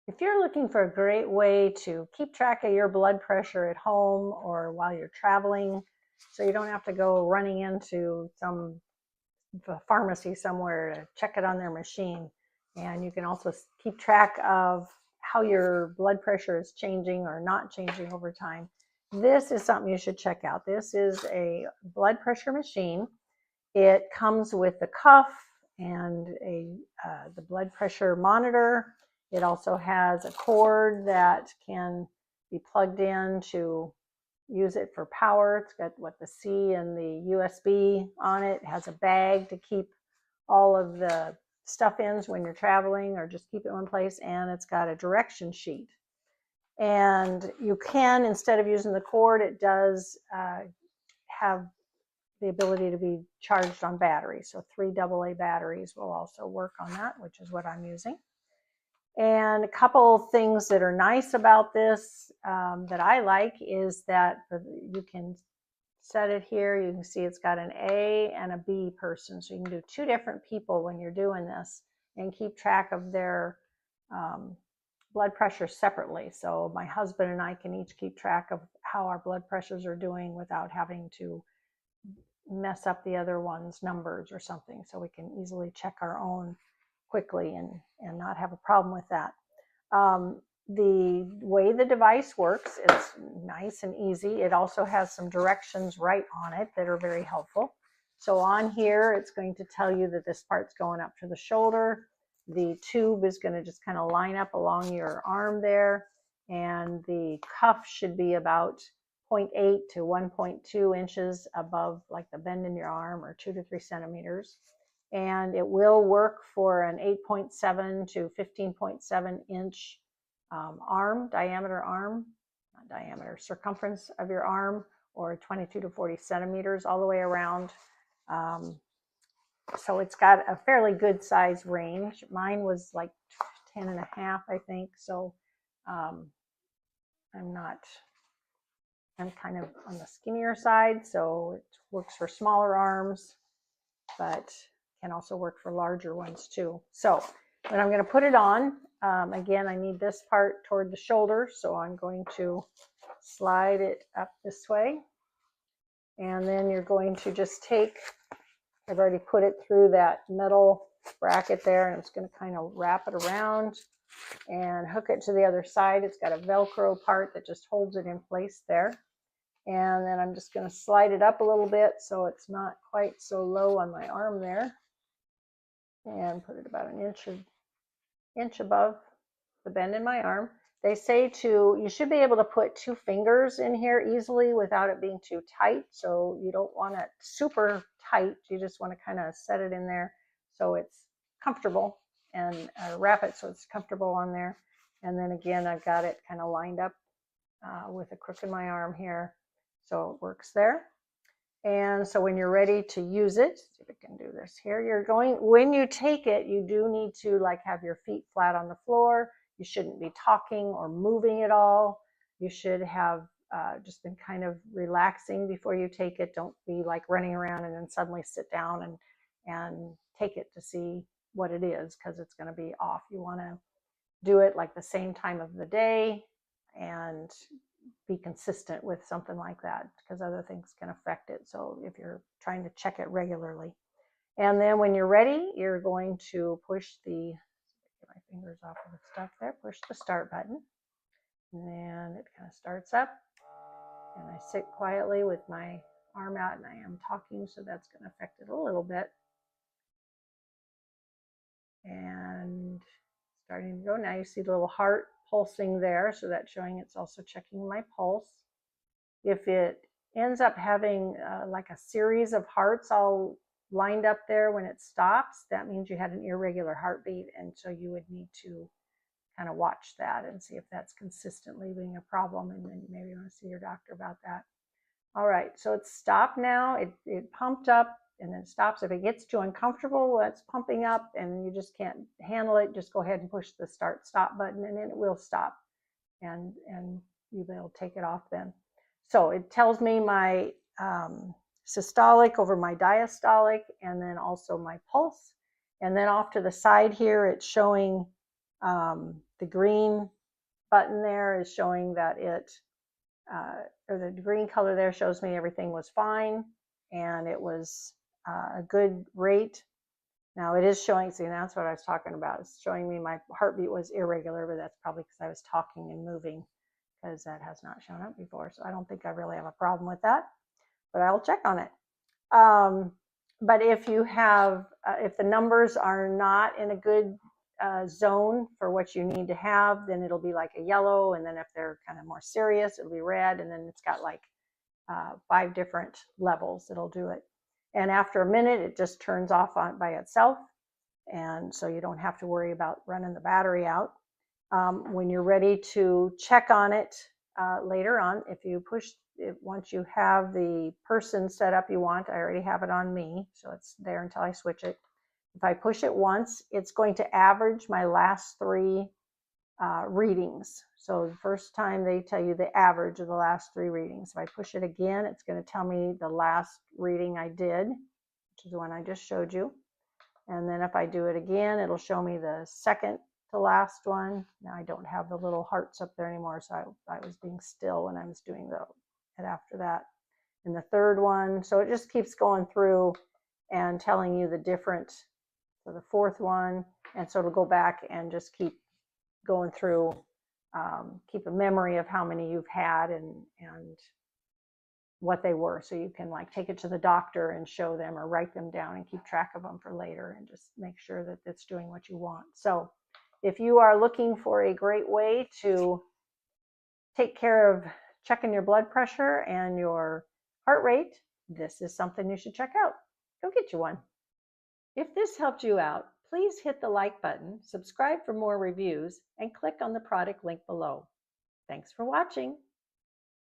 If you're looking for a great way to keep track of your blood pressure at home or while you're traveling, so you don't have to go running into some pharmacy somewhere to check it on their machine, and you can also keep track of how your blood pressure is changing or not changing over time, this is something you should check out. This is a blood pressure machine. It comes with the cuff and the blood pressure monitor. It also has a cord that can be plugged in to use it for power. It's got what the C and the USB on it. It has a bag to keep all of the stuff in when you're traveling or just keep it in one place. And it's got a direction sheet. And you can, instead of using the cord, it does have the ability to be charged on batteries. So 3 AA batteries will also work on that, which is what I'm using. And a couple things that are nice about this that I like is that you can set it here. You can see it's got an A and a B person. So you can do 2 different people when you're doing this and keep track of their blood pressure separately. So my husband and I can each keep track of how our blood pressures are doing without having to mess up the other one's numbers or something. So we can easily check our own quickly and not have a problem with that. The way the device works, it's nice and easy. It also has some directions right on it that are very helpful. So on here, it's going to tell you that this part's going up to the shoulder. The tube is going to just kind of line up along your arm there. And the cuff should be about 0.8 to 1.2 inches above like the bend in your arm, or 2 to 3 centimeters. And it will work for an 8.7 to 15.7 inch circumference of your arm, or 22 to 40 centimeters all the way around. So it's got a fairly good size range. Mine was like 10 and a half, I think. So I'm kind of on the skinnier side, so it works for smaller arms, but can also work for larger ones too. So when I'm going to put it on, again, I need this part toward the shoulder, so I'm going to slide it up this way. And then you're going to just take, I've already put it through that metal bracket there, and I'm just going to kind of wrap it around and hook it to the other side. It's got a Velcro part that just holds it in place there. And then I'm just going to slide it up a little bit so it's not quite so low on my arm there, and put it about an inch above the bend in my arm. They say you should be able to put 2 fingers in here easily without it being too tight. So you don't want it super tight. You just want to kind of set it in there so it's comfortable, and wrap it so it's comfortable on there. And then again, I've got it kind of lined up with a crook in my arm here, so it works there. And so when you're ready to use it, see if I can do this here, when you take it, you do need to like have your feet flat on the floor. You shouldn't be talking or moving at all. You should have just been kind of relaxing before you take it. Don't be like running around and then suddenly sit down and take it to see what it is, because it's going to be off. You want to do it like the same time of the day and be consistent with something like that, because other things can affect it. So if you're trying to check it regularly, and then when you're ready, you're going to push get my fingers off of the stuff there, push the start button, and it kind of starts up. And I sit quietly with my arm out, and I am talking, so that's going to affect it a little bit. And starting to go. Now you see the little heart pulsing there, so that's showing it's also checking my pulse. If it ends up having like a series of hearts all lined up there when it stops, that means you had an irregular heartbeat, and so you would need to kind of watch that and see if that's consistently being a problem, and then maybe you want to see your doctor about that. All right, so it's stopped now. It pumped up and then stops. If it gets too uncomfortable, it's pumping up and you just can't handle it, just go ahead and push the start stop button, and then it will stop, and you'll be able to take it off then. So it tells me my systolic over my diastolic, and then also my pulse. And then off to the side here, it's showing The green button there is showing that or the green color there shows me everything was fine and it was a good rate. Now it is showing, see, that's what I was talking about. It's showing me my heartbeat was irregular, but that's probably because I was talking and moving, because that has not shown up before. So I don't think I really have a problem with that, but I'll check on it. But if you have, if the numbers are not in a good zone for what you need to have, then it'll be like a yellow. And then if they're kind of more serious, it'll be red. And then it's got like 5 different levels. It'll do it. And after a minute, it just turns off on by itself. And so you don't have to worry about running the battery out. When you're ready to check on it later on, if you push it, once you have the person set up you want, I already have it on me, so it's there until I switch it. If I push it once, it's going to average my last 3 readings. So the first time they tell you the average of the last 3 readings. If I push it again, it's going to tell me the last reading I did, which is the one I just showed you. And then if I do it again, it'll show me the second to last one. Now I don't have the little hearts up there anymore, so I was being still when I was doing it after that. And the third one, so it just keeps going through and telling you the different, so the 4th one, and so it'll go back and just keep going through, keep a memory of how many you've had and what they were, so you can like take it to the doctor and show them or write them down and keep track of them for later and just make sure that it's doing what you want. So if you are looking for a great way to take care of checking your blood pressure and your heart rate, this is something you should check out. Go get you one. If this helped you out, please hit the like button, subscribe for more reviews, and click on the product link below. Thanks for watching.